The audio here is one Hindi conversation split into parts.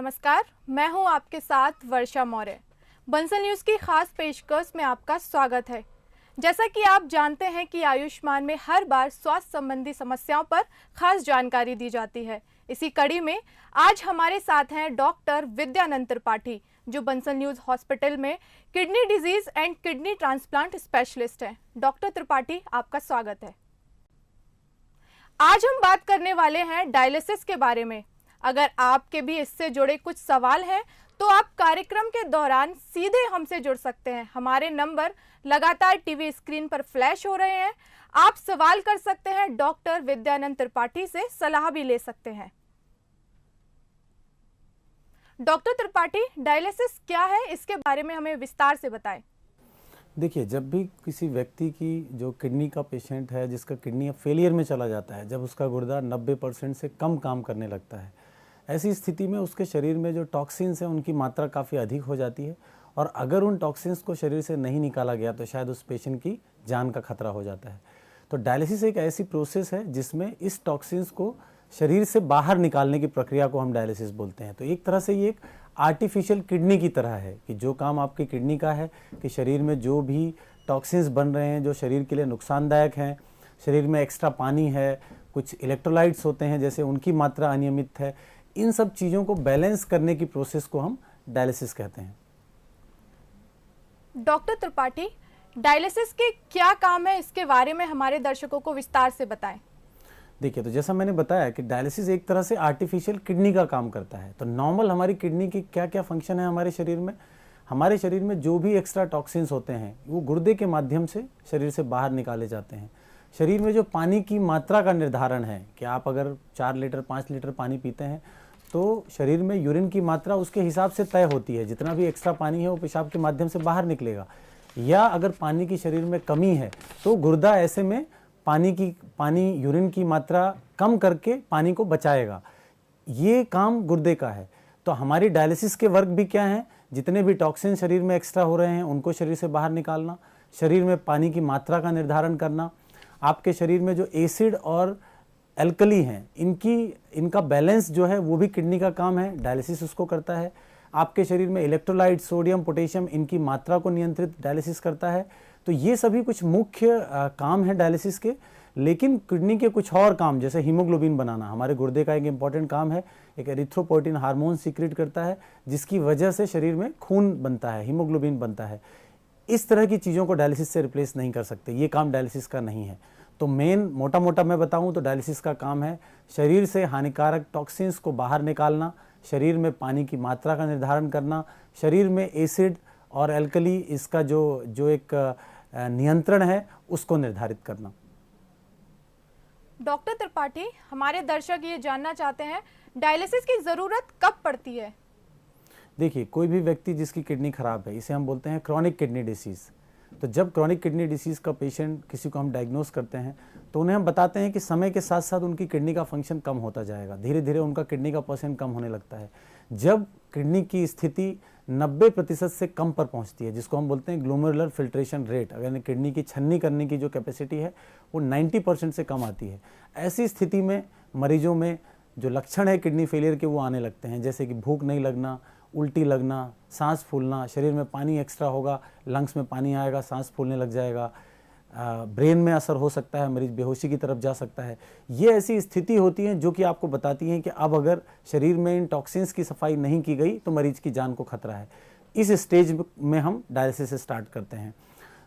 नमस्कार, मैं हूं आपके साथ वर्षा मौर्य। बंसल न्यूज़ की खास पेशकश में आपका स्वागत है। जैसा कि आप जानते हैं कि आयुष्मान में हर बार स्वास्थ्य संबंधी समस्याओं पर खास जानकारी दी जाती है। इसी कड़ी में आज हमारे साथ हैं डॉक्टर विद्यानंद त्रिपाठी, जो बंसल न्यूज़ हॉस्पिटल में kidney disease and kidney transplant specialist हैं। डॉक्टर त्रिपाठी, आपका स्वागत है। आज हम बात करने वाले हैं डायलिसिस के बारे में। अगर आपके भी इससे जुड़े कुछ सवाल हैं तो आप कार्यक्रम के दौरान सीधे हमसे जुड़ सकते हैं। हमारे नंबर लगातार टीवी स्क्रीन पर फ्लैश हो रहे हैं। आप सवाल कर सकते हैं, डॉक्टर विद्यानंद त्रिपाठी से सलाह भी ले सकते हैं। डॉक्टर त्रिपाठी, डायलिसिस क्या है, इसके बारे में हमें विस्तार से बताएं। देखिए, जब भी किसी व्यक्ति की जो किडनी का पेशेंट है, जिसका किडनी फेलियर में चला जाता है, जब उसका गुर्दा 90% से कम काम करने लगता है, ऐसी स्थिति में उसके शरीर में जो टॉक्सिन्स हैं उनकी मात्रा काफ़ी अधिक हो जाती है और अगर उन टॉक्सिन्स को शरीर से नहीं निकाला गया तो शायद उस पेशेंट की जान का खतरा हो जाता है। तो डायलिसिस एक ऐसी प्रोसेस है जिसमें इस टॉक्सिन्स को शरीर से बाहर निकालने की प्रक्रिया को हम डायलिसिस बोलते हैं। तो एक तरह से ये एक आर्टिफिशियल किडनी की तरह है कि जो काम आपकी किडनी का है कि शरीर में जो भी टॉक्सिन्स बन रहे हैं जो शरीर के लिए नुकसानदायक हैं, शरीर में एक्स्ट्रा पानी है, कुछ इलेक्ट्रोलाइट्स होते हैं जैसे उनकी मात्रा अनियमित है, इन सब चीज़ों को बैलेंस करने की प्रोसेस को हम डायलिसिस कहते हैं। डॉक्टर त्रिपाठी, डायलिसिस के क्या काम है, इसके बारे में हमारे दर्शकों को विस्तार से बताएं। देखिए, तो जैसा मैंने बताया कि डायलिसिस एक तरह से आर्टिफिशियल किडनी का काम करता है। तो नॉर्मल हमारी किडनी की क्या क्या फंक्शन है हमारे शरीर में, हमारे शरीर में जो भी एक्स्ट्रा टॉक्सिन्स होते हैं वो गुर्दे के माध्यम से शरीर से बाहर निकाले जाते हैं। शरीर में जो पानी की मात्रा का निर्धारण है कि आप अगर 4 लीटर 5 लीटर पानी पीते हैं तो शरीर में यूरिन की मात्रा उसके हिसाब से तय होती है। जितना भी एक्स्ट्रा पानी है वो पेशाब के माध्यम से बाहर निकलेगा। या अगर पानी की शरीर में कमी है तो गुर्दा ऐसे में पानी यूरिन की मात्रा कम करके पानी को बचाएगा। ये काम गुर्दे का है। तो हमारी डायलिसिस के वर्क भी क्या है, जितने भी टॉक्सिन शरीर में एक्स्ट्रा हो रहे हैं उनको शरीर से बाहर निकालना, शरीर में पानी की मात्रा का निर्धारण करना, आपके शरीर में जो एसिड और एल्कली हैं इनका बैलेंस जो है वो भी किडनी का काम है, डायलिसिस उसको करता है। आपके शरीर में इलेक्ट्रोलाइट, सोडियम, पोटेशियम, इनकी मात्रा को नियंत्रित डायलिसिस करता है। तो ये सभी कुछ मुख्य काम है डायलिसिस के। लेकिन किडनी के कुछ और काम जैसे हीमोग्लोबिन बनाना हमारे गुर्दे का एक इम्पॉर्टेंट काम है। एक एरिथ्रोपोइटिन हार्मोन सीक्रेट करता है जिसकी वजह से शरीर में खून बनता है, हीमोग्लोबिन बनता है। इस तरह की चीज़ों को डायलिसिस से रिप्लेस नहीं कर सकते, ये काम डायलिसिस का नहीं है। तो मेन मोटा मोटा मैं बताऊं तो डायलिसिस का काम है शरीर से हानिकारक टॉक्सिन्स को बाहर निकालना, शरीर में पानी की मात्रा का निर्धारण करना, शरीर में एसिड और एल्कली इसका जो एक नियंत्रण है उसको निर्धारित करना। डॉक्टर त्रिपाठी, हमारे दर्शक ये जानना चाहते हैं डायलिसिस की ज़रूरत कब पड़ती है। देखिए, कोई भी व्यक्ति जिसकी किडनी खराब है इसे हम बोलते हैं क्रॉनिक किडनी डिसीज़। तो जब क्रॉनिक किडनी डिसीज़ का पेशेंट किसी को हम डायग्नोस करते हैं तो उन्हें हम बताते हैं कि समय के साथ साथ उनकी किडनी का फंक्शन कम होता जाएगा, धीरे धीरे उनका किडनी का परसेंट कम होने लगता है। जब किडनी की स्थिति 90% से कम पर पहुंचती है, जिसको हम बोलते हैं ग्लोमेरुलर फिल्ट्रेशन रेट, अगर किडनी की छन्नी करने की जो कैपेसिटी है वो 90% से कम आती है, ऐसी स्थिति में मरीजों में जो लक्षण है किडनी फेलियर के वो आने लगते हैं, जैसे कि भूख नहीं लगना, उल्टी लगना, सांस फूलना, शरीर में पानी एक्स्ट्रा होगा, लंग्स में पानी आएगा, सांस फूलने लग जाएगा, ब्रेन में असर हो सकता है, मरीज बेहोशी की तरफ जा सकता है। ये ऐसी स्थिति होती है जो कि आपको बताती हैं कि अब अगर शरीर में इन टॉक्सिन्स की सफाई नहीं की गई तो मरीज की जान को खतरा है। इस स्टेज में हम डायलिसिस स्टार्ट करते हैं।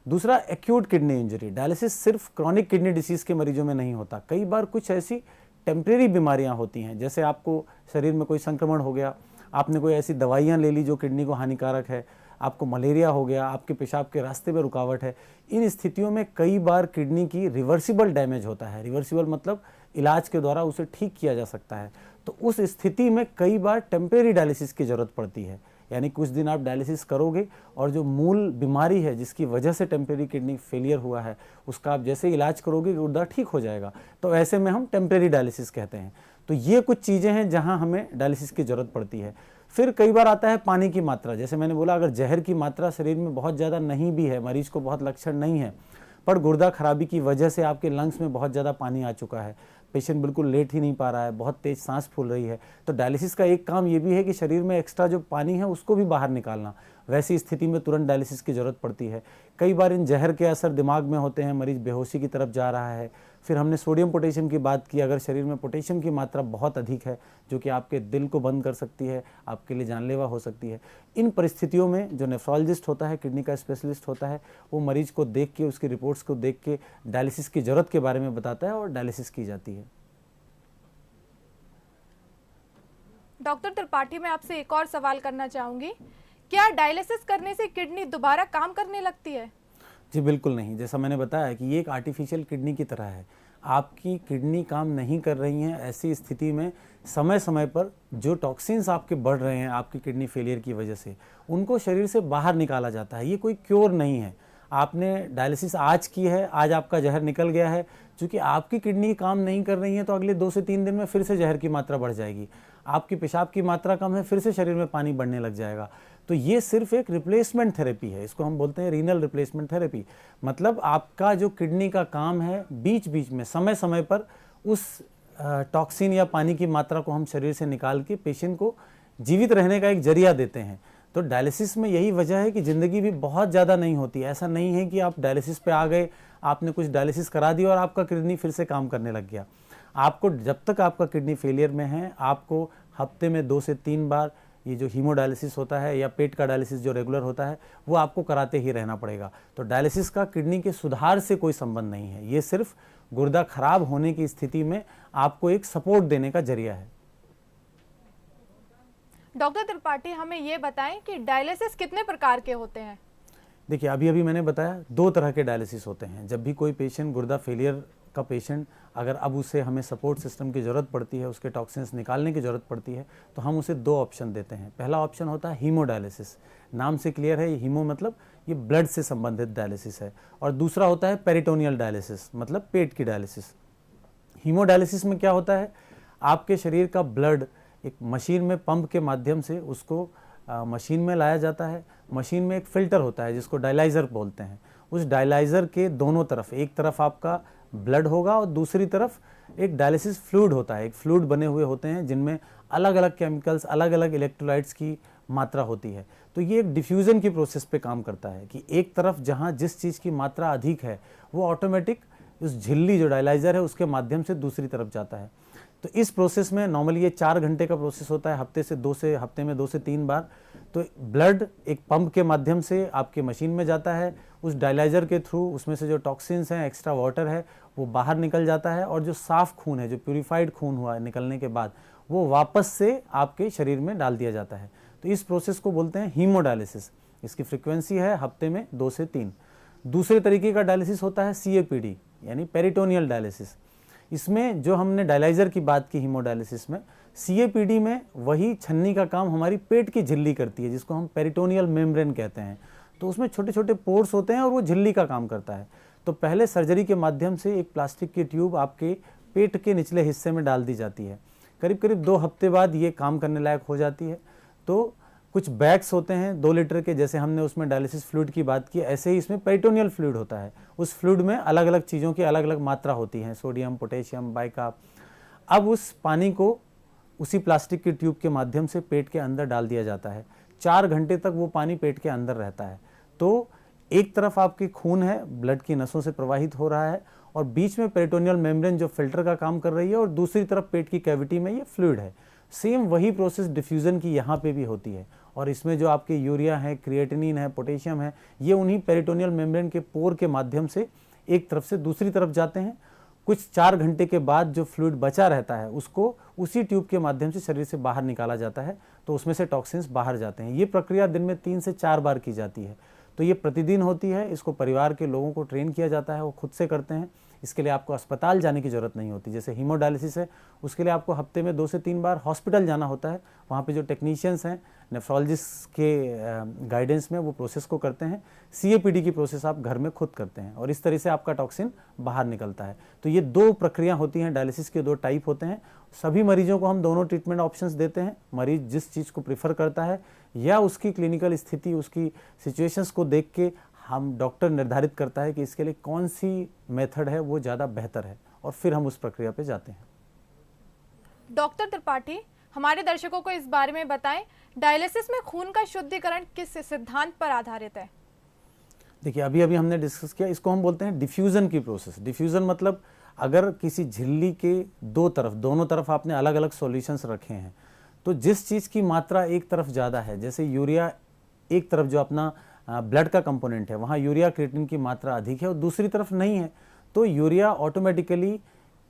दूसरा, एक्यूट किडनी इंजरी। डायलिसिस सिर्फ क्रॉनिक किडनी डिसीज़ के मरीजों में नहीं होता, कई बार कुछ ऐसी टेम्प्रेरी बीमारियाँ होती हैं, जैसे आपको शरीर में कोई संक्रमण हो गया, आपने कोई ऐसी दवाइयाँ ले ली जो किडनी को हानिकारक है, आपको मलेरिया हो गया, आपके पेशाब के रास्ते में रुकावट है। इन स्थितियों में कई बार किडनी की रिवर्सिबल डैमेज होता है। रिवर्सिबल मतलब इलाज के द्वारा उसे ठीक किया जा सकता है। तो उस स्थिति में कई बार टेम्परेरी डायलिसिस की ज़रूरत पड़ती है, यानी कुछ दिन आप डायलिसिस करोगे और जो मूल बीमारी है जिसकी वजह से टेम्परेरी किडनी फेलियर हुआ है उसका आप जैसे इलाज करोगे गुर्दा ठीक हो जाएगा। तो ऐसे में हम टेम्परेरी डायलिसिस कहते हैं। तो ये कुछ चीज़ें हैं जहाँ हमें डायलिसिस की ज़रूरत पड़ती है। फिर कई बार आता है पानी की मात्रा। जैसे मैंने बोला, अगर जहर की मात्रा शरीर में बहुत ज़्यादा नहीं भी है, मरीज को बहुत लक्षण नहीं है, पर गुर्दा खराबी की वजह से आपके लंग्स में बहुत ज़्यादा पानी आ चुका है, पेशेंट बिल्कुल लेट ही नहीं पा रहा है, बहुत तेज सांस फूल रही है, तो डायलिसिस का एक काम ये भी है कि शरीर में एक्स्ट्रा जो पानी है उसको भी बाहर निकालना। वैसी स्थिति में तुरंत डायलिसिस की ज़रूरत पड़ती है। कई बार इन जहर के असर दिमाग में होते हैं, मरीज बेहोशी की तरफ जा रहा है। फिर हमने सोडियम पोटेशियम की बात की, अगर शरीर में पोटेशियम की मात्रा बहुत अधिक है जो कि आपके दिल को बंद कर सकती है, आपके लिए जानलेवा हो सकती है, इन परिस्थितियों में जो नेफ्रोलॉजिस्ट होता है, किडनी का स्पेशलिस्ट होता है, वो मरीज को देख के, उसकी रिपोर्ट्स को देख के डायलिसिस की ज़रूरत के बारे में बताता है और डायलिसिस की जाती है। डॉक्टर त्रिपाठी, मैं आपसे एक और सवाल करना चाहूँगी, क्या डायलिसिस करने से किडनी दोबारा काम करने लगती है? जी बिल्कुल नहीं। जैसा मैंने बताया कि ये एक आर्टिफिशियल किडनी की तरह है। आपकी किडनी काम नहीं कर रही हैं, ऐसी स्थिति में समय समय पर जो टॉक्सिन्स आपके बढ़ रहे हैं आपकी किडनी फेलियर की वजह से, उनको शरीर से बाहर निकाला जाता है। ये कोई क्योर नहीं है। आपने डायलिसिस आज की है, आज आपका जहर निकल गया है, चूँकि आपकी किडनी काम नहीं कर रही है तो अगले 2 से 3 दिन में फिर से जहर की मात्रा बढ़ जाएगी। आपकी पेशाब की मात्रा कम है, फिर से शरीर में पानी बढ़ने लग जाएगा। तो ये सिर्फ एक रिप्लेसमेंट थेरेपी है, इसको हम बोलते हैं रीनल रिप्लेसमेंट थेरेपी। मतलब आपका जो किडनी का काम है, बीच बीच में समय समय पर उस टॉक्सिन या पानी की मात्रा को हम शरीर से निकाल के पेशेंट को जीवित रहने का एक जरिया देते हैं। तो डायलिसिस में यही वजह है कि ज़िंदगी भी बहुत ज़्यादा नहीं होती। ऐसा नहीं है कि आप डायलिसिस पे आ गए, आपने कुछ डायलिसिस करा दिया और आपका किडनी फिर से काम करने लग गया। आपको जब तक आपका किडनी फेलियर में है, आपको हफ्ते में 2 से 3 बार ये जो हीमोडायलिसिस होता है या पेट का डायलिसिस जो रेगुलर होता है, वो आपको कराते ही रहना पड़ेगा। तो डायलिसिस का किडनी के सुधार से कोई संबंध नहीं है, ये सिर्फ गुर्दा खराब होने की स्थिति में आपको एक सपोर्ट देने का जरिया है। डॉक्टर त्रिपाठी, हमें ये बताएं कि डायलिसिस कितने प्रकार के होते हैं? देखिए, अभी मैंने बताया 2 तरह के डायलिसिस होते हैं। जब भी कोई पेशेंट गुर्दा फेलियर का पेशेंट, अगर अब उसे हमें सपोर्ट सिस्टम की ज़रूरत पड़ती है, उसके टॉक्सिन्स निकालने की ज़रूरत पड़ती है, तो हम उसे 2 ऑप्शन देते हैं। पहला ऑप्शन होता है हीमोडायलिसिस, नाम से क्लियर है, ये हीमो मतलब ये ब्लड से संबंधित डायलिसिस है। और दूसरा होता है पेरिटोनियल डायलिसिस, मतलब पेट की डायलिसिस। हीमोडायलिसिस में क्या होता है, आपके शरीर का ब्लड एक मशीन में पंप के माध्यम से उसको मशीन में लाया जाता है। मशीन में एक फ़िल्टर होता है जिसको डायलाइज़र बोलते हैं। उस डायलाइज़र के दोनों तरफ, एक तरफ आपका ब्लड होगा और दूसरी तरफ एक डायलिसिस फ्लूइड होता है। एक फ्लूइड बने हुए होते हैं जिनमें अलग अलग केमिकल्स, अलग अलग इलेक्ट्रोलाइट्स की मात्रा होती है। तो ये एक डिफ्यूज़न की प्रोसेस पे काम करता है कि एक तरफ जहाँ जिस चीज़ की मात्रा अधिक है वो ऑटोमेटिक उस झिल्ली जो डायलाइज़र है उसके माध्यम से दूसरी तरफ जाता है। तो इस प्रोसेस में नॉर्मली ये 4 घंटे का प्रोसेस होता है, हफ्ते में 2 से 3 बार। तो ब्लड एक पंप के माध्यम से आपके मशीन में जाता है, उस डायलाइज़र के थ्रू उसमें से जो टॉक्सिन्स हैं, एक्स्ट्रा वाटर है, वो बाहर निकल जाता है और जो साफ़ खून है, जो प्यूरिफाइड खून हुआ है निकलने के बाद, वो वापस से आपके शरीर में डाल दिया जाता है। तो इस प्रोसेस को बोलते हैं हीमोडायलिसिस। इसकी फ्रिक्वेंसी है हफ्ते में 2 से 3। दूसरे तरीके का डायलिसिस होता है CAPD यानी पेरिटोनियल डायलिसिस। इसमें जो हमने डायलाइज़र की बात की हीमोडायलिसिस में, CAPD में वही छन्नी का काम हमारी पेट की झिल्ली करती है जिसको हम पेरिटोनियल मेम्ब्रेन कहते हैं। तो उसमें छोटे छोटे पोर्स होते हैं और वो झिल्ली का काम करता है। तो पहले सर्जरी के माध्यम से एक प्लास्टिक की ट्यूब आपके पेट के निचले हिस्से में डाल दी जाती है। करीब करीब 2 हफ्ते बाद ये काम करने लायक हो जाती है। तो कुछ बैग्स होते हैं 2 लीटर के, जैसे हमने उसमें डायलिसिस फ्लूइड की बात की, ऐसे ही इसमें पेरिटोनियल फ्लूइड होता है। उस फ्लूइड में अलग अलग चीज़ों की अलग अलग मात्रा होती है, सोडियम, पोटेशियम, बाइकार्ब। अब उस पानी को उसी प्लास्टिक की ट्यूब के माध्यम से पेट के अंदर डाल दिया जाता है। 4 घंटे तक वो पानी पेट के अंदर रहता है। तो एक तरफ आपकी खून है, ब्लड की नसों से प्रवाहित हो रहा है और बीच में पेरिटोनियल मेम्ब्रेन जो फिल्टर का काम कर रही है और दूसरी तरफ पेट की कैविटी में ये फ्लूइड है। सेम वही प्रोसेस डिफ्यूज़न की यहाँ पे भी होती है और इसमें जो आपके यूरिया है, क्रिएटिनिन है, पोटेशियम है, ये उन्हीं पेरिटोनियल मेम्ब्रेन के पोर के माध्यम से एक तरफ से दूसरी तरफ जाते हैं। कुछ 4 घंटे के बाद जो फ्लूइड बचा रहता है उसको उसी ट्यूब के माध्यम से शरीर से बाहर निकाला जाता है, तो उसमें से टॉक्सिन्स बाहर जाते हैं। ये प्रक्रिया दिन में 3 से 4 बार की जाती है। तो ये प्रतिदिन होती है। इसको परिवार के लोगों को ट्रेन किया जाता है, वो खुद से करते हैं। इसके लिए आपको अस्पताल जाने की ज़रूरत नहीं होती। जैसे हीमोडायलिसिस है, उसके लिए आपको हफ्ते में 2 से 3 बार हॉस्पिटल जाना होता है। वहाँ पे जो टेक्नीशियंस हैं, नेफ्रोलॉजिस्ट के गाइडेंस में वो प्रोसेस को करते हैं। CAPD की प्रोसेस आप घर में खुद करते हैं और इस तरह से आपका टॉक्सिन बाहर निकलता है। तो ये 2 प्रक्रिया होती हैं, डायलिसिस के 2 टाइप होते हैं। सभी मरीजों को हम दोनों ट्रीटमेंट ऑप्शंस देते हैं। मरीज जिस चीज़ को प्रेफर करता है या उसकी क्लिनिकल स्थिति, उसकी सिचुएशंस को देख के हम डॉक्टर निर्धारित करता है कि इसके लिए कौन सी मेथड है वो ज़्यादा बेहतर है, और फिर हम उस प्रक्रिया पे जाते हैं। डॉक्टर त्रिपाठी, हमारे दर्शकों को इस बारे में बताएं, डायलिसिस में खून का शुद्धिकरण किस सिद्धांत पर आधारित है? देखिए, अभी अभी हमने डिस्कस किया, इसको हम बोलते हैं डिफ्यूज़न की प्रोसेस। डिफ्यूज़न मतलब अगर किसी झिल्ली के दोनों तरफ आपने अलग अलग सॉल्यूशंस रखे हैं, तो जिस चीज़ की मात्रा एक तरफ ज़्यादा है, जैसे यूरिया एक तरफ जो अपना ब्लड का कंपोनेंट है वहाँ यूरिया क्रिएटिनिन की मात्रा अधिक है और दूसरी तरफ नहीं है, तो यूरिया ऑटोमेटिकली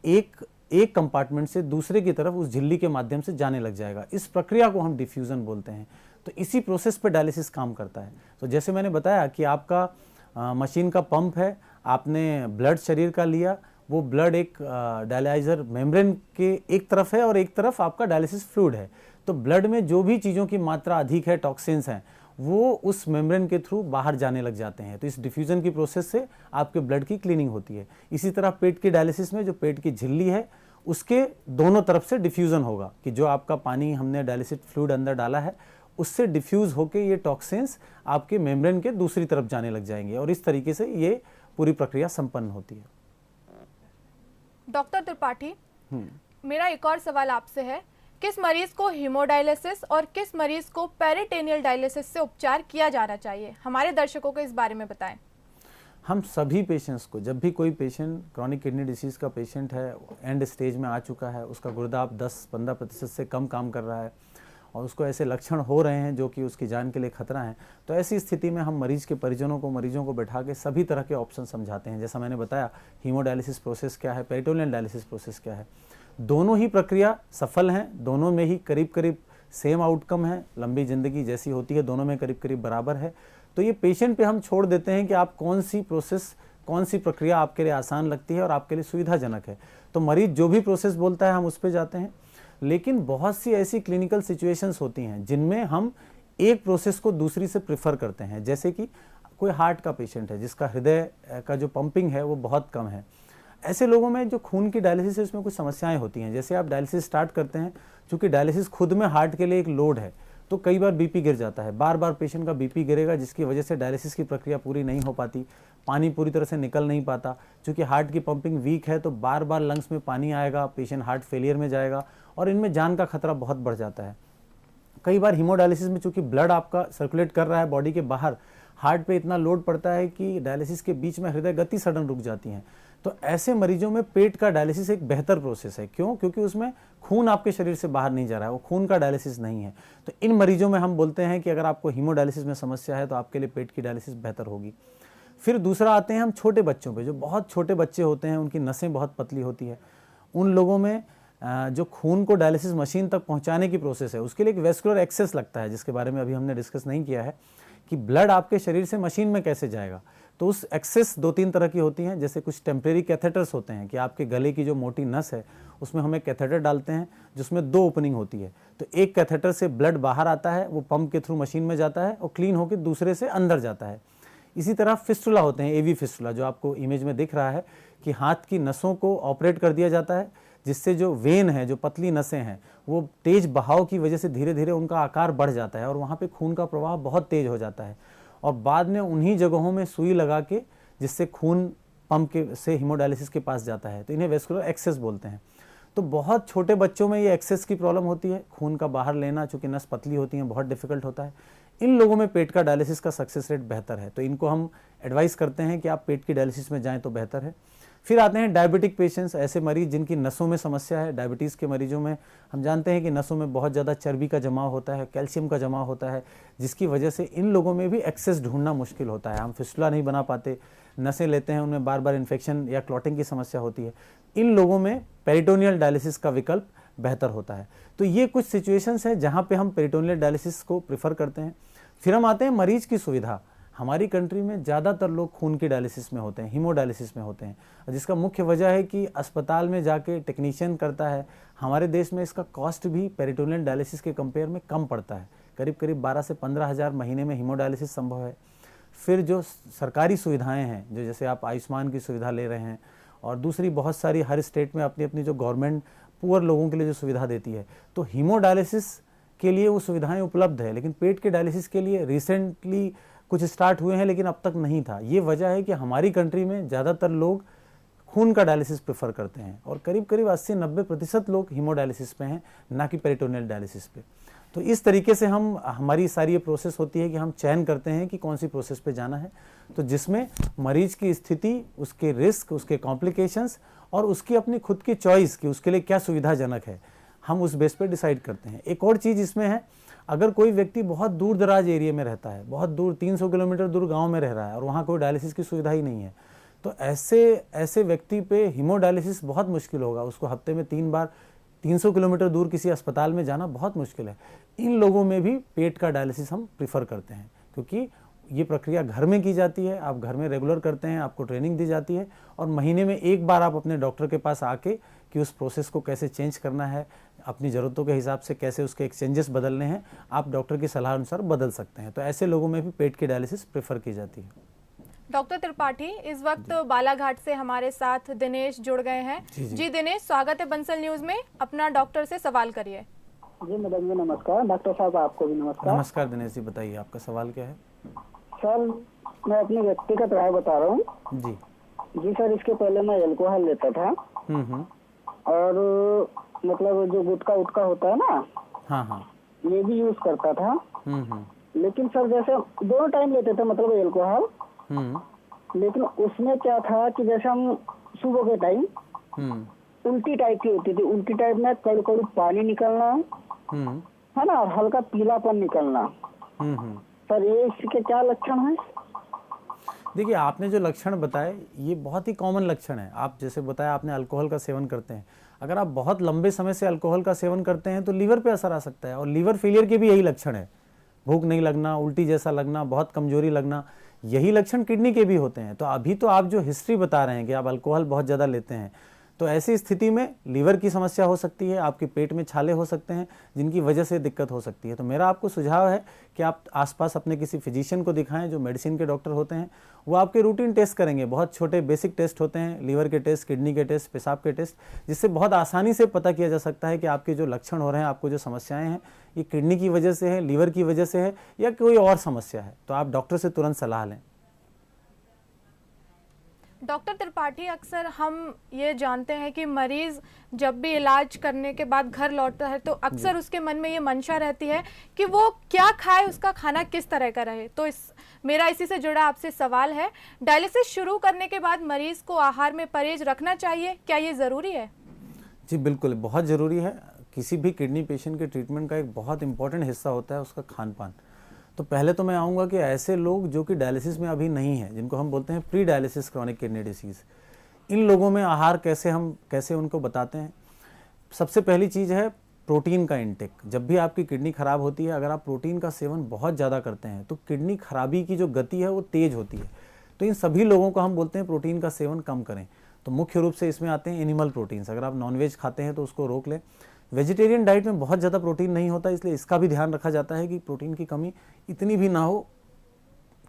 एक कंपार्टमेंट से दूसरे की तरफ उस झिल्ली के माध्यम से जाने लग जाएगा। इस प्रक्रिया को हम डिफ्यूज़न बोलते हैं। तो इसी प्रोसेस पे डायलिसिस काम करता है। तो जैसे मैंने बताया कि आपका मशीन का पंप है, आपने ब्लड शरीर का लिया, वो ब्लड एक डायलाइजर मेम्ब्रेन के एक तरफ है और एक तरफ आपका डायलिसिस फ्लूइड है। तो ब्लड में जो भी चीज़ों की मात्रा अधिक है, टॉक्सिन्स हैं, वो उस मेम्ब्रेन के थ्रू बाहर जाने लग जाते हैं। तो इस डिफ्यूज़न की प्रोसेस से आपके ब्लड की क्लीनिंग होती है। इसी तरह पेट की डायलिसिस में जो पेट की झिल्ली है उसके दोनों तरफ से डिफ्यूज़न होगा कि जो आपका पानी हमने डायलिसिस फ्लूइड अंदर डाला है उससे डिफ्यूज़ होके ये टॉक्सिन्स आपके मेम्ब्रेन के दूसरी तरफ जाने लग जाएंगे, और इस तरीके से ये पूरी प्रक्रिया संपन्न होती है। डॉक्टर त्रिपाठी, मेरा एक और सवाल आपसे है, किस मरीज को हीमोडायलिसिस और किस मरीज को पेरिटोनियल डायलिसिस से उपचार किया जाना चाहिए? हमारे दर्शकों को इस बारे में बताएं। हम सभी पेशेंट्स को, जब भी कोई पेशेंट क्रॉनिक किडनी डिसीज़ का पेशेंट है, एंड स्टेज में आ चुका है, उसका गुर्दा 10-15% से कम काम कर रहा है और उसको ऐसे लक्षण हो रहे हैं जो कि उसकी जान के लिए खतरा है, तो ऐसी स्थिति में हम मरीज़ के परिजनों को, मरीजों को बैठा के सभी तरह के ऑप्शन समझाते हैं। जैसा मैंने बताया, हीमोडायलिसिस प्रोसेस क्या है, पेरिटोनियल डायलिसिस प्रोसेस क्या है। दोनों ही प्रक्रिया सफल हैं, दोनों में ही करीब करीब सेम आउटकम है, लंबी ज़िंदगी जैसी होती है दोनों में करीब करीब बराबर है। तो ये पेशेंट पे हम छोड़ देते हैं कि आप कौन सी प्रोसेस, कौन सी प्रक्रिया आपके लिए आसान लगती है और आपके लिए सुविधाजनक है। तो मरीज़ जो भी प्रोसेस बोलता है हम उस पर जाते हैं। लेकिन बहुत सी ऐसी क्लिनिकल सिचुएशंस होती हैं जिनमें हम एक प्रोसेस को दूसरी से प्रेफर करते हैं। जैसे कि कोई हार्ट का पेशेंट है जिसका हृदय का जो पंपिंग है वो बहुत कम है। ऐसे लोगों में जो खून की डायलिसिस है उसमें कुछ समस्याएं होती हैं। जैसे आप डायलिसिस स्टार्ट करते हैं, चूँकि डायलिसिस खुद में हार्ट के लिए एक लोड है, तो कई बार बीपी गिर जाता है, बार बार पेशेंट का बीपी गिरेगा, जिसकी वजह से डायलिसिस की प्रक्रिया पूरी नहीं हो पाती, पानी पूरी तरह से निकल नहीं पाता। चूँकि हार्ट की पंपिंग वीक है तो बार बार लंग्स में पानी आएगा, पेशेंट हार्ट फेलियर में जाएगा और इनमें जान का खतरा बहुत बढ़ जाता है। कई बार हीमोडायलिसिस में चूँकि ब्लड आपका सर्कुलेट कर रहा है बॉडी के बाहर, हार्ट पे इतना लोड पड़ता है कि डायलिसिस के बीच में हृदय गति सडन रुक जाती है। तो ऐसे मरीजों में पेट का डायलिसिस एक बेहतर प्रोसेस है। क्यों? क्योंकि उसमें खून आपके शरीर से बाहर नहीं जा रहा है, वो खून का डायलिसिस नहीं है। तो इन मरीजों में हम बोलते हैं कि अगर आपको हीमोडायलिसिस में समस्या है तो आपके लिए पेट की डायलिसिस बेहतर होगी। फिर दूसरा आते हैं हम छोटे बच्चों पे, जो बहुत छोटे बच्चे होते हैं, उनकी नसें बहुत पतली होती है। उन लोगों में जो खून को डायलिसिस मशीन तक पहुंचाने की प्रोसेस है उसके लिए एक वेस्कुलर एक्सेस लगता है, जिसके बारे में अभी हमने डिस्कस नहीं किया है कि ब्लड आपके शरीर से मशीन में कैसे जाएगा। तो उस एक्सेस 2-3 तरह की होती हैं। जैसे कुछ टेम्परेरी कैथेटर्स होते हैं कि आपके गले की जो मोटी नस है उसमें हम एक कैथेटर डालते हैं जिसमें 2 ओपनिंग होती है। तो एक कैथेटर से ब्लड बाहर आता है, वो पंप के थ्रू मशीन में जाता है और क्लीन होकर दूसरे से अंदर जाता है। इसी तरह फिस्टुला होते हैं, एवी फिस्टुला, जो आपको इमेज में दिख रहा है कि हाथ की नसों को ऑपरेट कर दिया जाता है, जिससे जो वेन है, जो पतली नसें हैं, वो तेज बहाव की वजह से धीरे धीरे उनका आकार बढ़ जाता है और वहाँ पे खून का प्रवाह बहुत तेज हो जाता है और बाद में उन्हीं जगहों में सुई लगा के, जिससे खून पंप के से हीमोडायलिसिस के पास जाता है। तो इन्हें वेस्कुलर एक्सेस बोलते हैं। तो बहुत छोटे बच्चों में ये एक्सेस की प्रॉब्लम होती है, खून का बाहर लेना, चूँकि नस पतली होती है, बहुत डिफिकल्ट होता है। इन लोगों में पेट का डायलिसिस का सक्सेस रेट बेहतर है, तो इनको हम एडवाइस करते हैं कि आप पेट की डायलिसिस में जाएँ तो बेहतर है। फिर आते हैं डायबिटिक पेशेंट्स, ऐसे मरीज जिनकी नसों में समस्या है। डायबिटीज़ के मरीजों में हम जानते हैं कि नसों में बहुत ज़्यादा चर्बी का जमाव होता है, कैल्शियम का जमाव होता है, जिसकी वजह से इन लोगों में भी एक्सेस ढूंढना मुश्किल होता है। हम फिस्टुला नहीं बना पाते, नसें लेते हैं, उनमें बार बार इन्फेक्शन या क्लॉटिंग की समस्या होती है। इन लोगों में पेरिटोनियल डायलिसिस का विकल्प बेहतर होता है। तो ये कुछ सिचुएशंस हैं जहाँ पे हम पेरिटोनियल डायलिसिस को प्रेफर करते हैं। फिर हम आते हैं मरीज की सुविधा। हमारी कंट्री में ज़्यादातर लोग खून की डायलिसिस में होते हैं, हीमोडायलिसिस में होते हैं, जिसका मुख्य वजह है कि अस्पताल में जाके टेक्नीशियन करता है। हमारे देश में इसका कॉस्ट भी पेरिटोनियल डायलिसिस के कंपेयर में कम पड़ता है, करीब करीब 12 से 15 हज़ार महीने में हीमोडायलिसिस संभव है। फिर जो सरकारी सुविधाएँ हैं, जो जैसे आप आयुष्मान की सुविधा ले रहे हैं और दूसरी बहुत सारी, हर स्टेट में अपनी अपनी जो गवर्नमेंट पुअर लोगों के लिए जो सुविधा देती है, तो हीमोडायलिसिस के लिए वो सुविधाएँ उपलब्ध है। लेकिन पेट के डायलिसिस के लिए रिसेंटली कुछ स्टार्ट हुए हैं लेकिन अब तक नहीं था। ये वजह है कि हमारी कंट्री में ज़्यादातर लोग खून का डायलिसिस प्रेफर करते हैं और करीब करीब 80-90% लोग हीमोडायलिसिस पे हैं, ना कि पेरिटोनियल डायलिसिस पे। तो इस तरीके से हमारी सारी ये प्रोसेस होती है कि हम चयन करते हैं कि कौन सी प्रोसेस पे जाना है, तो जिसमें मरीज की स्थिति, उसके रिस्क, उसके कॉम्प्लिकेशंस और उसकी अपनी खुद की चॉइस कि उसके लिए क्या सुविधाजनक है, हम उस बेस पे डिसाइड करते हैं। एक और चीज़ इसमें है, अगर कोई व्यक्ति बहुत दूर दराज एरिया में रहता है, बहुत दूर 300 किलोमीटर दूर गाँव में रह रहा है और वहाँ कोई डायलिसिस की सुविधा ही नहीं है, तो ऐसे व्यक्ति पे हीमोडायलिसिस बहुत मुश्किल होगा। उसको हफ्ते में 3 बार 300 किलोमीटर दूर किसी अस्पताल में जाना बहुत मुश्किल है। इन लोगों में भी पेट का डायलिसिस हम प्रीफर करते हैं, क्योंकि ये प्रक्रिया घर में की जाती है, आप घर में रेगुलर करते हैं, आपको ट्रेनिंग दी जाती है और महीने में एक बार आप अपने डॉक्टर के पास आके कि उस प्रोसेस को कैसे चेंज करना है, अपनी ज़रूरतों के हिसाब से कैसे उसके एक्सचेंजेस बदलने हैं, आप डॉक्टर की सलाह अनुसार बदल सकते हैं। तो ऐसे लोगों में भी पेट की डायलिसिस प्रेफर की जाती है। डॉक्टर त्रिपाठी, इस वक्त बालाघाट से हमारे साथ दिनेश जुड़ गए हैं। जी दिनेश, स्वागत है बंसल न्यूज में। अपना डॉक्टर से सवाल करिए। जी मैडम जी नमस्कार। डॉक्टर साहब आपको भी नमस्कार। नमस्कार दिनेश जी, बताइए आपका सवाल क्या है? सर मैं अपनी व्यक्तिगत राय बता रहा हूँ। जी सर, इसके पहले मैं अल्कोहल लेता था और मतलब जो गुटखा उटका होता है ना, हाँ, ये भी यूज करता था। लेकिन सर जैसे दोनों टाइम लेते थे मतलब अल्कोहल, लेकिन उसमें क्या था कि जैसे हम सुबह के टाइम उल्टी टाइप की होती थी, उल्टी टाइप में कड़ू कड़ू पानी निकलना है ना, और हल्का पीलापन निकलना। सर ये इसके क्या लक्षण है? देखिए, आपने जो लक्षण बताए ये बहुत ही कॉमन लक्षण है। आप जैसे बताया आपने अल्कोहल का सेवन करते हैं, अगर आप बहुत लंबे समय से अल्कोहल का सेवन करते हैं तो लीवर पे असर आ सकता है और लीवर फेलियर के भी यही लक्षण है। भूख नहीं लगना, उल्टी जैसा लगना, बहुत कमजोरी लगना, यही लक्षण किडनी के भी होते हैं। तो अभी तो आप जो हिस्ट्री बता रहे हैं कि आप अल्कोहल बहुत ज़्यादा लेते हैं, तो ऐसी स्थिति में लीवर की समस्या हो सकती है, आपके पेट में छाले हो सकते हैं जिनकी वजह से दिक्कत हो सकती है। तो मेरा आपको सुझाव है कि आप आसपास अपने किसी फिजिशियन को दिखाएं जो मेडिसिन के डॉक्टर होते हैं। वो आपके रूटीन टेस्ट करेंगे, बहुत छोटे बेसिक टेस्ट होते हैं, लीवर के टेस्ट, किडनी के टेस्ट, पेशाब के टेस्ट, जिससे बहुत आसानी से पता किया जा सकता है कि आपके जो लक्षण हो रहे हैं, आपको जो समस्याएं हैं, ये किडनी की वजह से है, लीवर की वजह से है या कोई और समस्या है। तो आप डॉक्टर से तुरंत सलाह लें। डॉक्टर त्रिपाठी, अक्सर हम ये जानते हैं कि मरीज जब भी इलाज करने के बाद घर लौटता है तो अक्सर उसके मन में ये मंशा रहती है कि वो क्या खाए, उसका खाना किस तरह का रहे। तो मेरा इसी से जुड़ा आपसे सवाल है, डायलिसिस शुरू करने के बाद मरीज को आहार में परहेज रखना चाहिए, क्या ये ज़रूरी है? जी बिल्कुल, बहुत ज़रूरी है। किसी भी किडनी पेशेंट के ट्रीटमेंट का एक बहुत इंपॉर्टेंट हिस्सा होता है उसका खान पान। तो पहले तो मैं आऊँगा कि ऐसे लोग जो कि डायलिसिस में अभी नहीं हैं, जिनको हम बोलते हैं pre dialysis chronic kidney disease, इन लोगों में आहार कैसे उनको बताते हैं। सबसे पहली चीज़ है प्रोटीन का इंटेक। जब भी आपकी किडनी ख़राब होती है, अगर आप प्रोटीन का सेवन बहुत ज़्यादा करते हैं तो किडनी खराबी की जो गति है वो तेज़ होती है। तो इन सभी लोगों को हम बोलते हैं प्रोटीन का सेवन कम करें। तो मुख्य रूप से इसमें आते हैं एनिमल प्रोटीन्स। अगर आप नॉनवेज खाते हैं तो उसको रोक लें। वेजिटेरियन डाइट में बहुत ज़्यादा प्रोटीन नहीं होता, इसलिए इसका भी ध्यान रखा जाता है कि प्रोटीन की कमी इतनी भी ना हो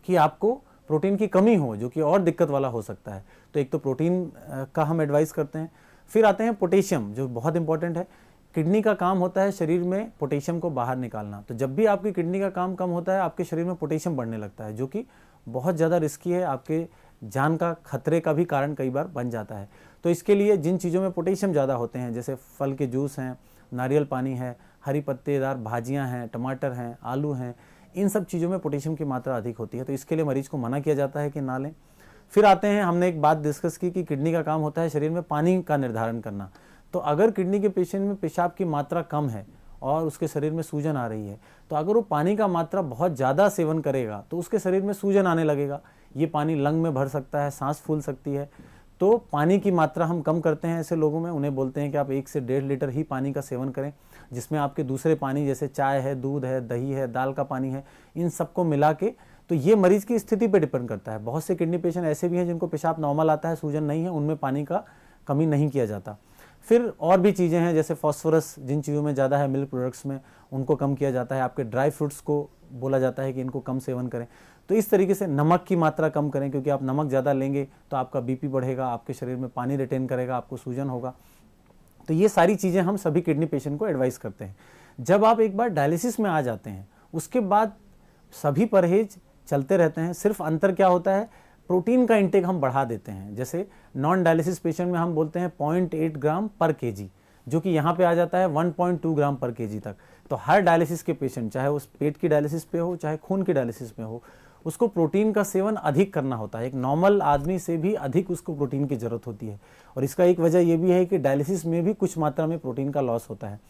कि आपको प्रोटीन की कमी हो, जो कि और दिक्कत वाला हो सकता है। तो एक तो प्रोटीन का हम एडवाइस करते हैं। फिर आते हैं पोटेशियम, जो बहुत इंपॉर्टेंट है। किडनी का काम होता है शरीर में पोटेशियम को बाहर निकालना। तो जब भी आपकी किडनी का काम कम होता है, आपके शरीर में पोटेशियम बढ़ने लगता है, जो कि बहुत ज़्यादा रिस्की है, आपके जान का खतरे का भी कारण कई बार बन जाता है। तो इसके लिए जिन चीज़ों में पोटेशियम ज़्यादा होते हैं, जैसे फल के जूस हैं, नारियल पानी है, हरी पत्तेदार भाजियां हैं, टमाटर हैं, आलू हैं, इन सब चीज़ों में पोटेशियम की मात्रा अधिक होती है। तो इसके लिए मरीज को मना किया जाता है कि ना लें। फिर आते हैं, हमने एक बात डिस्कस की कि किडनी का काम होता है शरीर में पानी का निर्धारण करना। तो अगर किडनी के पेशेंट में पेशाब की मात्रा कम है और उसके शरीर में सूजन आ रही है, तो अगर वो पानी का मात्रा बहुत ज़्यादा सेवन करेगा तो उसके शरीर में सूजन आने लगेगा। ये पानी लंग में भर सकता है, सांस फूल सकती है। तो पानी की मात्रा हम कम करते हैं ऐसे लोगों में। उन्हें बोलते हैं कि आप 1 से 1.5 लीटर ही पानी का सेवन करें, जिसमें आपके दूसरे पानी जैसे चाय है, दूध है, दही है, दाल का पानी है, इन सबको मिला के। तो ये मरीज़ की स्थिति पे डिपेंड करता है। बहुत से किडनी पेशेंट ऐसे भी हैं जिनको पेशाब नॉर्मल आता है, सूजन नहीं है, उनमें पानी का कमी नहीं किया जाता। फिर और भी चीज़ें हैं, जैसे फॉस्फोरस जिन चीज़ों में ज़्यादा है, मिल्क प्रोडक्ट्स में, उनको कम किया जाता है। आपके ड्राई फ्रूट्स को बोला जाता है कि इनको कम सेवन करें। तो इस तरीके से नमक की मात्रा कम करें, क्योंकि आप नमक ज़्यादा लेंगे तो आपका बीपी बढ़ेगा, आपके शरीर में पानी रिटेन करेगा, आपको सूजन होगा। तो ये सारी चीज़ें हम सभी किडनी पेशेंट को एडवाइस करते हैं। जब आप एक बार डायलिसिस में आ जाते हैं, उसके बाद सभी परहेज चलते रहते हैं। सिर्फ अंतर क्या होता है, प्रोटीन का इंटेक हम बढ़ा देते हैं। जैसे नॉन डायलिसिस पेशेंट में हम बोलते हैं 0.8 ग्राम पर केजी, जो कि यहाँ पे आ जाता है 1.2 ग्राम पर केजी तक। तो हर डायलिसिस के पेशेंट, चाहे उस पेट की डायलिसिस पे हो चाहे खून की डायलिसिस में हो, उसको प्रोटीन का सेवन अधिक करना होता है। एक नॉर्मल आदमी से भी अधिक उसको प्रोटीन की ज़रूरत होती है। और इसका एक वजह ये भी है कि डायलिसिस में भी कुछ मात्रा में प्रोटीन का लॉस होता है।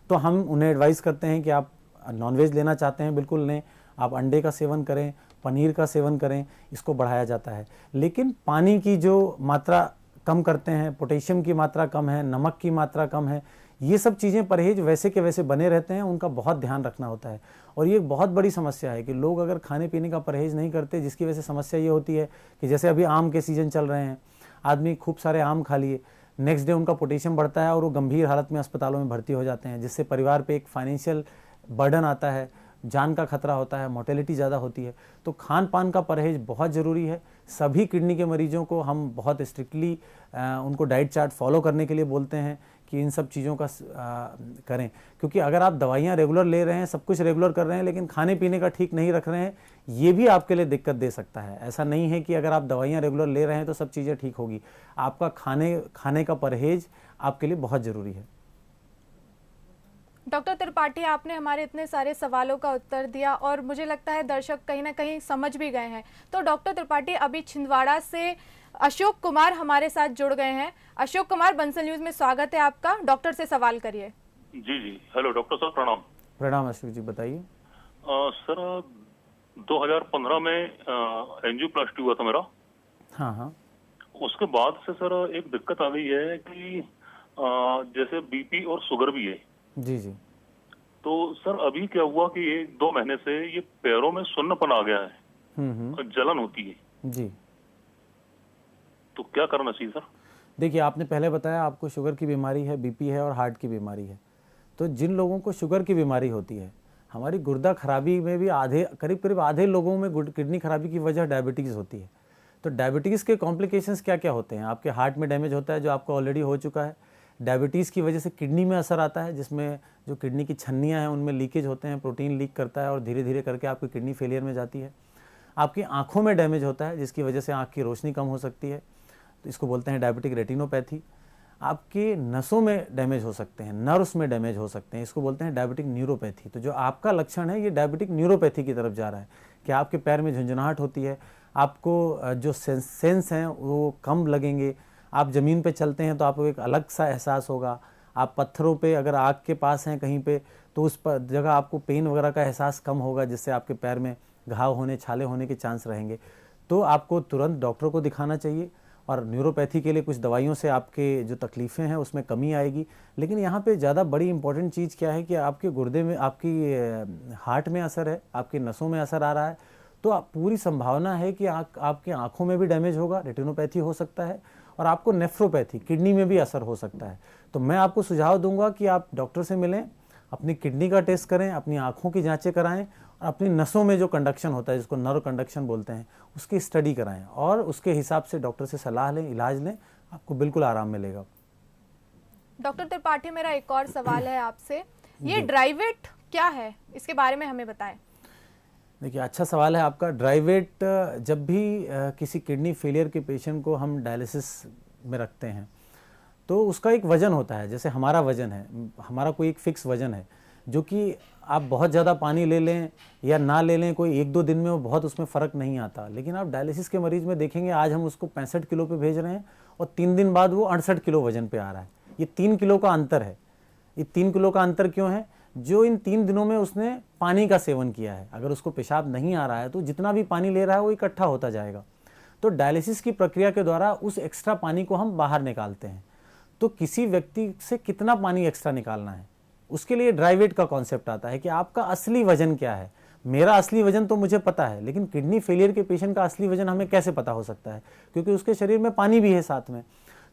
तो हम उन्हें एडवाइस करते हैं कि आप नॉनवेज लेना चाहते हैं बिल्कुल लें, आप अंडे का सेवन करें, पनीर का सेवन करें, इसको बढ़ाया जाता है। लेकिन पानी की जो मात्रा कम करते हैं, पोटेशियम की मात्रा कम है, नमक की मात्रा कम है, ये सब चीज़ें परहेज वैसे के वैसे बने रहते हैं, उनका बहुत ध्यान रखना होता है। और ये एक बहुत बड़ी समस्या है कि लोग अगर खाने पीने का परहेज नहीं करते, जिसकी वजह से समस्या ये होती है कि जैसे अभी आम के सीज़न चल रहे हैं, आदमी खूब सारे आम खा लिए, नेक्स्ट डे उनका पोटेशियम बढ़ता है और वो गंभीर हालत में अस्पतालों में भर्ती हो जाते हैं, जिससे परिवार पे एक फाइनेंशियल बर्डन आता है, जान का खतरा होता है, मोर्टेलिटी ज़्यादा होती है। तो खान पान का परहेज बहुत ज़रूरी है। सभी किडनी के मरीजों को हम बहुत स्ट्रिक्टली उनको डाइट चार्ट फॉलो करने के लिए बोलते हैं कि इन सब चीज़ों का करें, क्योंकि अगर आप दवाइयाँ रेगुलर ले रहे हैं, सब कुछ रेगुलर कर रहे हैं, लेकिन खाने पीने का ठीक नहीं रख रहे हैं, ये भी आपके लिए दिक्कत दे सकता है। ऐसा नहीं है कि अगर आप दवाइयाँ रेगुलर ले रहे हैं तो सब चीज़ें ठीक होगी। आपका खाने का परहेज आपके लिए बहुत ज़रूरी है। डॉक्टर त्रिपाठी, आपने हमारे इतने सारे सवालों का उत्तर दिया और मुझे लगता है दर्शक कहीं ना कहीं समझ भी गए हैं। तो डॉक्टर त्रिपाठी, अभी छिंदवाड़ा से अशोक कुमार हमारे साथ जुड़ गए हैं। अशोक कुमार, बंसल न्यूज में स्वागत है आपका। डॉक्टर से सवाल करिए। जी जी, हेलो डॉक्टर साहब, प्रणाम। प्रणाम अशोक जी, बताइए। सर 2015 में एंजियोप्लास्टी हुआ था मेरा। हाँ हाँ। उसके बाद से सर एक दिक्कत आ गई है कि जैसे बीपी और शुगर भी है। जी जी। तो सर अभी क्या हुआ कि 1-2 महीने से ये पैरों में सुन्नपन आ गया है और जलन होती है जी। तो क्या करना चाहिए सर? देखिए, आपने पहले बताया आपको शुगर की बीमारी है, बीपी है और हार्ट की बीमारी है। तो जिन लोगों को शुगर की बीमारी होती है, हमारी गुर्दा खराबी में भी करीब आधे लोगों में किडनी खराबी की वजह डायबिटीज़ होती है। तो डायबिटीज़ के कॉम्प्लिकेशंस क्या क्या होते हैं? आपके हार्ट में डैमेज होता है, जो आपको ऑलरेडी हो चुका है। डायबिटीज़ की वजह से किडनी में असर आता है, जिसमें जो किडनी की छन्नियाँ हैं उनमें लीकेज होते हैं, प्रोटीन लीक करता है और धीरे धीरे करके आपकी किडनी फेलियर में जाती है। आपकी आँखों में डैमेज होता है, जिसकी वजह से आँख की रोशनी कम हो सकती है, तो इसको बोलते हैं डायबिटिक रेटिनोपैथी। आपके नसों में डैमेज हो सकते हैं, नर्व्स में डैमेज हो सकते हैं, इसको बोलते हैं डायबिटिक न्यूरोपैथी। तो जो आपका लक्षण है ये डायबिटिक न्यूरोपैथी की तरफ जा रहा है कि आपके पैर में झुंझुनाहट होती है, आपको जो सेंस हैं वो कम लगेंगे, आप ज़मीन पे चलते हैं तो आपको एक अलग सा एहसास होगा, आप पत्थरों पे अगर आग के पास हैं कहीं पे तो उस पर जगह आपको पेन वगैरह का एहसास कम होगा, जिससे आपके पैर में घाव होने, छाले होने के चांस रहेंगे। तो आपको तुरंत डॉक्टर को दिखाना चाहिए और न्यूरोपैथी के लिए कुछ दवाइयों से आपके जो तकलीफ़ें हैं उसमें कमी आएगी। लेकिन यहाँ पे ज़्यादा बड़ी इंपॉर्टेंट चीज़ क्या है कि आपके गुर्दे में, आपकी हार्ट में असर है, आपकी नसों में असर आ रहा है, तो पूरी संभावना है कि आपकी आँखों में भी डैमेज होगा, रेटिनोपैथी हो सकता है, और आपको नेफ्रोपैथी, किडनी में भी असर हो सकता है। तो मैं आपको सुझाव दूंगा कि आप डॉक्टर से मिलें, अपनी किडनी का टेस्ट करें, अपनी आँखों की जांचें कराएं और अपनी नसों में जो कंडक्शन होता है, जिसको नर्व कंडक्शन बोलते हैं, उसकी स्टडी कराएं और उसके हिसाब से डॉक्टर से सलाह लें, इलाज लें, आपको बिल्कुल आराम मिलेगा। डॉक्टर त्रिपाठी, मेरा एक और सवाल है आपसे, ये ड्राई वेट क्या है, इसके बारे में हमें बताएं। देखिए, अच्छा सवाल है आपका। ड्राई वेट, जब भी किसी किडनी फेलियर के पेशेंट को हम डायलिसिस में रखते हैं तो उसका एक वज़न होता है, जैसे हमारा वज़न है, हमारा कोई एक फिक्स वज़न है, जो कि आप बहुत ज़्यादा पानी ले लें या ना ले लें, कोई 1-2 दिन में वो बहुत उसमें फ़र्क नहीं आता। लेकिन आप डायलिसिस के मरीज़ में देखेंगे, आज हम उसको 65 किलो पे भेज रहे हैं और 3 दिन बाद वो 68 किलो वज़न पे आ रहा है। ये 3 किलो का अंतर है। ये 3 किलो का अंतर क्यों है? जो इन 3 दिनों में उसने पानी का सेवन किया है। अगर उसको पेशाब नहीं आ रहा है तो जितना भी पानी ले रहा है वो इकट्ठा होता जाएगा। तो डायलिसिस की प्रक्रिया के द्वारा उस एक्स्ट्रा पानी को हम बाहर निकालते हैं। तो किसी व्यक्ति से कितना पानी एक्स्ट्रा निकालना है, उसके लिए ड्राई वेट का कॉन्सेप्ट आता है कि आपका असली वजन क्या है। मेरा असली वजन तो मुझे पता है, लेकिन किडनी फेलियर के पेशेंट का असली वजन हमें कैसे पता हो सकता है? क्योंकि उसके शरीर में पानी भी है साथ में।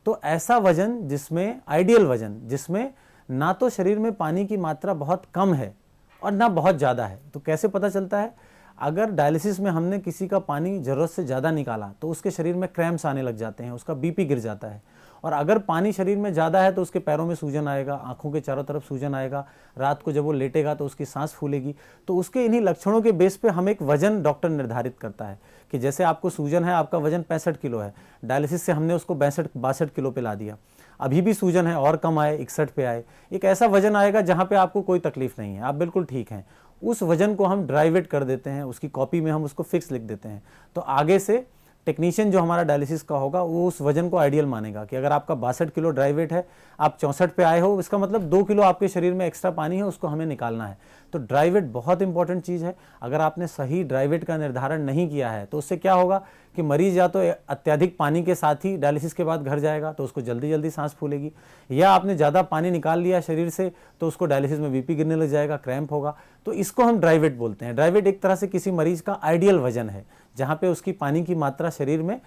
तो ऐसा वजन जिसमें, आइडियल वजन जिसमें ना तो शरीर में पानी की मात्रा बहुत कम है और ना बहुत ज़्यादा है, तो कैसे पता चलता है? अगर डायलिसिस में हमने किसी का पानी ज़रूरत से ज़्यादा निकाला तो उसके शरीर में क्रैम्प्स आने लग जाते हैं, उसका बीपी गिर जाता है। और अगर पानी शरीर में ज़्यादा है तो उसके पैरों में सूजन आएगा, आँखों के चारों तरफ सूजन आएगा, रात को जब वो लेटेगा तो उसकी सांस फूलेगी। तो उसके इन्हीं लक्षणों के बेस पे हम एक वजन डॉक्टर निर्धारित करता है कि जैसे आपको सूजन है, आपका वजन 65 किलो है, डायलिसिस से हमने उसको 62 किलो पे ला दिया, अभी भी सूजन है और कम आए, 61 पे आए, एक ऐसा वजन आएगा जहाँ पे आपको कोई तकलीफ नहीं है, आप बिल्कुल ठीक हैं, उस वजन को हम ड्राई वेट कर देते हैं, उसकी कॉपी में हम उसको फिक्स लिख देते हैं। तो आगे से टेक्नीशियन जो हमारा डायलिसिस का होगा वो उस वजन को आइडियल मानेगा कि अगर आपका 62 किलो ड्राई वेट है, आप 64 पे आए हो, इसका मतलब 2 किलो आपके शरीर में एक्स्ट्रा पानी है, उसको हमें निकालना है। तो ड्राई वेट बहुत इंपॉर्टेंट चीज़ है। अगर आपने सही ड्राई वेट का निर्धारण नहीं किया है तो उससे क्या होगा कि मरीज या तो अत्यधिक पानी के साथ ही डायलिसिस के बाद घर जाएगा तो उसको जल्दी जल्दी सांस फूलेगी, या आपने ज़्यादा पानी निकाल लिया शरीर से तो उसको डायलिसिस में बीपी गिरने लग जाएगा, क्रैम्प होगा। तो इसको हम ड्राई वेट बोलते हैं। ड्राई वेट एक तरह से किसी मरीज का आइडियल वजन है जहाँ पे उसकी पानी की मात्रा शरीर में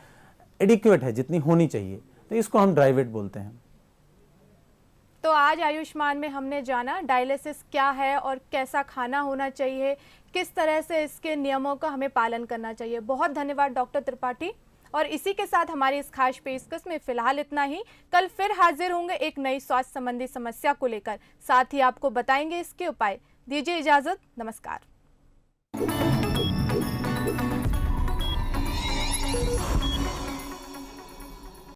एडिक्वेट है, जितनी होनी चाहिए, तो इसको हम ड्राई वेट बोलते हैं। तो आज आयुष्मान में हमने जाना डायलिसिस क्या है और कैसा खाना होना चाहिए, किस तरह से इसके नियमों का हमें पालन करना चाहिए। बहुत धन्यवाद डॉक्टर त्रिपाठी। और इसी के साथ हमारी इस खास पेशकश में फिलहाल इतना ही। कल फिर हाजिर होंगे एक नई स्वास्थ्य संबंधी समस्या को लेकर, साथ ही आपको बताएंगे इसके उपाय। दीजिए इजाजत, नमस्कार।